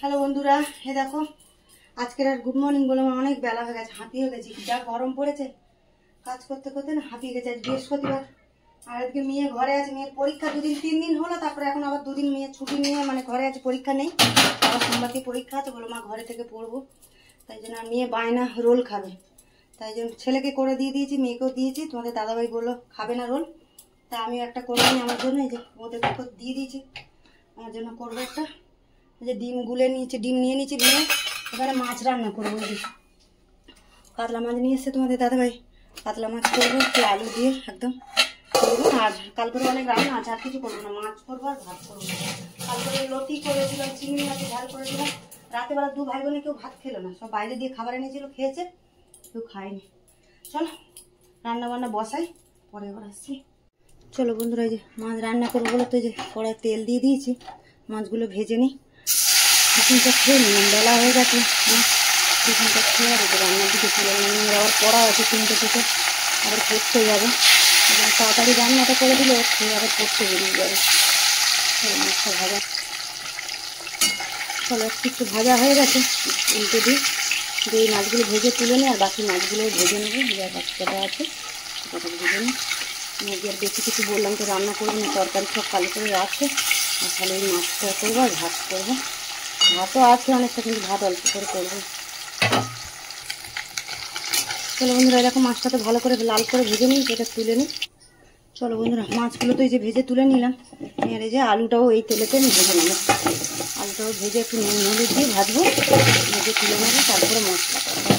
Hello বন্ধুরা, হে দেখো আজকের আর গুড মর্নিং বললাম, অনেক বেলা হয়ে গেছে, হাঁপিয়ে গেছি। যা গরম পড়েছে, কাজ করতে করতে না হাঁপিয়ে গেছে। আজ বৃহস্পতিবার, আর আজকে মেয়ে ঘরে আছে। মেয়ের পরীক্ষা 2-3 দিন হলো, তারপরে এখন আবার 2 দিন মেয়ে ছুটি নিয়ে মানে ঘরে আছে, পরীক্ষা নেই। আবার সোমবার থেকে পরীক্ষা আছে, বলো মা ঘরে থেকে পড়বো। তাই জন্য মেয়ে বায়না রোল খাবে, তাই জন্য ছেলেকে করে দিয়ে দিয়েছি, মেয়েকেও দিয়েছি। তোমাদের দাদাভাই বললো খাবে না রোল, তা আমি একটা করে নিই আমার জন্য। এই যে ওদেরকে দিয়ে দিয়েছি, আমার জন্য করবো একটা। যে ডিম গুলে নিয়েছি, ডিম নিয়ে নিয়েছি ভেঙে, এখানে মাছ রান্না করবো। এই যে কাতলা মাছ নিয়ে এসছে তোমাদের দাদাভাই, কাতলা মাছ করবো একটু আলু দিয়ে একদম করবো। আর কালকে অনেক রান্না আছে, আর কিছু করবো না, মাছ করবো আর ভাত করবো। কালকে লতি করেছিলাম, চিংড়ি মাছের ঝাল করেছিলাম। রাতেবেলা 2 ভাই বোনে কেউ ভাত খেলো না, সব বাইরে দিয়ে খাবার এনেছিল, খেয়েছে, কেউ খায়নি। চলো রান্না বান্না বসাই, পরে এবার আসছি। চলো বন্ধুরা, এই যে মাছ রান্না করবো বলে তো এই যে কড়াই তেল দিয়ে দিয়েছি, মাছগুলো ভেজে নিই। টিফিনটা খেয়ে নিলাম, বেলা হয়ে গেছে। টিফিনটা খেয়ে আর রান্নার দিকে চলে গেলাম। আবার পড়া আছে 3টে থেকে, আবার পড়তে যাবে। এবং তাড়াতাড়ি রান্নাটা করে দিলে খেয়ে আবার পড়তে বেরিয়ে যাবে। মাছটা ভাজা, চলো একটু ভাজা হয়ে গেছে, উল্টে দিই। যে এই মাছগুলো ভেজে তুলে নিই, আর বাকি মাছগুলো ভেজে নেবো। যা বাচ্চাটা আছে সেটা ভেজে নিই। মেয়েকে আর বেশি কিছু বললাম তো রান্না করবো না, তরকারি সব কালো করে আছে। আর তাহলে এই মাছটা করবো আর ভাত করবো। ভাতও আছে অনেকটা, কিন্তু ভাত অল্প করে করবো। চলো বন্ধুরা, এরকম মাছটা তো ভালো করে লাল করে ভেজে নিই, এটা তুলে নিই। চলো বন্ধুরা, মাছগুলো তো এই যে ভেজে তুলে নিলাম। এর এই যে আলুটাও এই তেলেতে আমি ভেজে নেবো। আলুটাও ভেজে একটু নুন হলুদ দিয়ে ভাজবো, ভেজে তুলে নেবো, তারপরে মশলা করবো।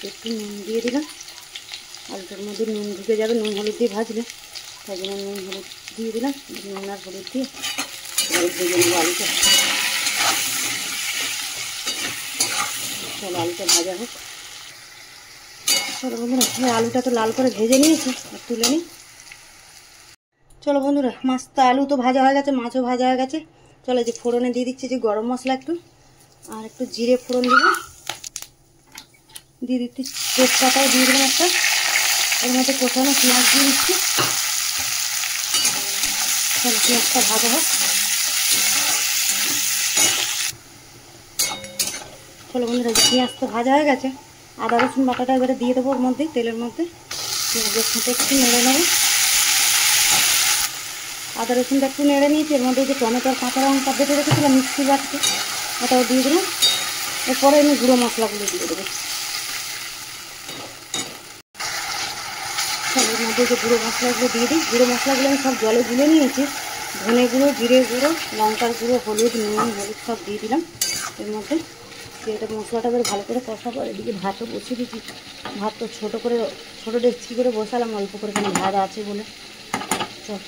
একটু নুন দিয়ে দিলাম, আলুটার মধ্যে নুন ঢুকে যাবে, নুন হলুদ দিয়ে ভাজলে, তাই জন্য নুন হলুদ দিয়ে দিলাম। নুন আর হলুদ দিয়ে ভেজে নেবো আলুটা। চলো আলুটা ভাজা হোক। চলো বন্ধুরা, আলুটা তো লাল করে ভেজে নিয়েছি, তুলে নিই। চলো বন্ধুরা, মাছ তো আলু তো ভাজা হয়ে গেছে, মাছও ভাজা হয়ে গেছে। চলো যে ফোড়নে দিয়ে দিচ্ছি যে গরম মশলা একটু, আর একটু জিরে ফোড়ন দিব, দিয়ে দিচ্ছি তেজপাতাও দিয়ে দিলাম একটা। এর মধ্যে কোথানো পেঁয়াজ দিয়ে দিচ্ছি। চলো পেঁয়াজটা ভাজা হোক। চলো বন্ধুরা, পেঁয়াজ তো ভাজা হয়ে গেছে, আদা রসুন বাটাটা এবারে দিয়ে দেবো ওর মধ্যে, তেলের মধ্যে। পেঁয়াজের সাথে একটু নেড়ে নেবো। আদা রসুনটা একটু নেড়ে নিয়েছি, এর মধ্যে যে টমেটোর কাঁচা লঙ্কা বেটে রেখেছিলাম মিক্সি বাটতে, ওটাও দিয়ে দিলাম। এরপরে আমি গুঁড়ো মশলাগুলো দিয়ে দেবো। এর মধ্যে যে গুঁড়ো মশলাগুলো দিয়ে দিই, গুঁড়ো মশলাগুলো আমি সব জলে গুলে নিয়েছি। ধনে গুঁড়ো, জিরে গুঁড়ো, লঙ্কার গুঁড়ো, হলুদ, নুন হলুদ সব দিয়ে দিলাম এর মধ্যে। এটা মশলাটা বেশ ভালো করে কষাবো। এদিকে ভাতও বসিয়ে দিচ্ছি, ভাত তো ছোটো ডেকচি করে বসালাম, অল্প করে কোনো ভাত আছে বলে। চল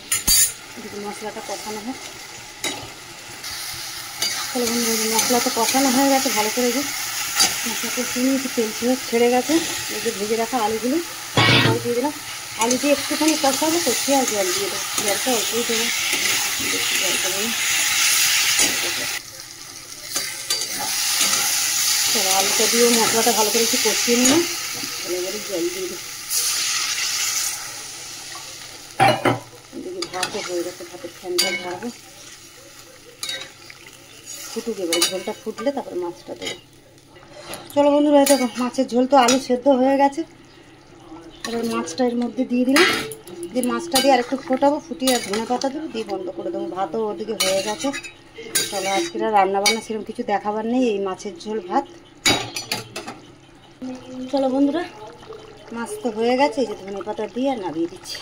এদিকে মশলাটা কষানো হোক। চলো বন্ধুরা, মশলাটা কষানো হয়ে গেছে ভালো করে। যে মশলা কষিয়ে নিয়েছি, তেল ছেড়ে গেছে। এই যে ভেজে রাখা আলুগুলো দিয়ে দিলাম। আলু দিয়ে একটুখানি কষাবো, কষিয়ে আর জল দিয়ে দেবো। জলটা অল্পই দেবো, বেশি জল দেবো না। চলো আলুটা দিয়েও মশলাটা ভালো করে একটু কষিয়ে নিলাম, এবারে জল দিয়ে দিই। এদিকে ভাতও হয়ে গেছে, ভাতের ফ্যানটা ঝাড়বো, ফুটুক। এবারে ঝোলটা ফুটলে তারপরে মাছটা দেবো। চলো বন্ধুরা, দেখো মাছের ঝোল তো আলু সেদ্ধ হয়ে গেছে। এবার মাছটা এর মধ্যে দিয়ে দিলাম, দিয়ে মাছটা দিয়ে আরেকটু ফোটাবো, ফুটিয়ে আর ধনে পাতা দেবো, দিয়ে বন্ধ করে দেবো। ভাতও ওদিকে হয়ে গেছে। চলো আজকে আর রান্নাবান্না সেরকম কিছু দেখাবার নেই, এই মাছের ঝোল ভাত। চলো বন্ধুরা, মাছ তো হয়ে গেছে, এই যে ধনে পাতা দিয়ে নামিয়ে দিচ্ছি।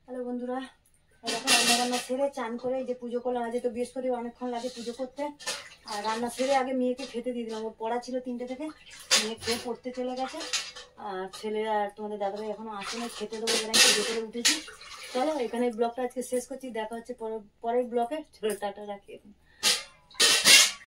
চলো বন্ধুরা, এখন রান্নাবান্না সেরে চান করে এই যে পুজো করলাম। আজ তো বৃহস্পতিবার, অনেকক্ষণ লাগে পুজো করতে। আর রান্না সেরে আগে মেয়েকে খেতে দিয়ে দিলাম, ওর পড়া ছিল 3টে থেকে, মেয়ে খেয়ে পড়তে চলে গেছে। আর ছেলে আর তোমাদের দাদাভাই এখনো আসেনি, খেতে দেবো, এবার আমি পুজো করে উঠেছি। চলো এখানে ব্লগটা আজকে শেষ করছি, দেখা হচ্ছে পরের ব্লগে। চলো টাটা, রাখি এখন।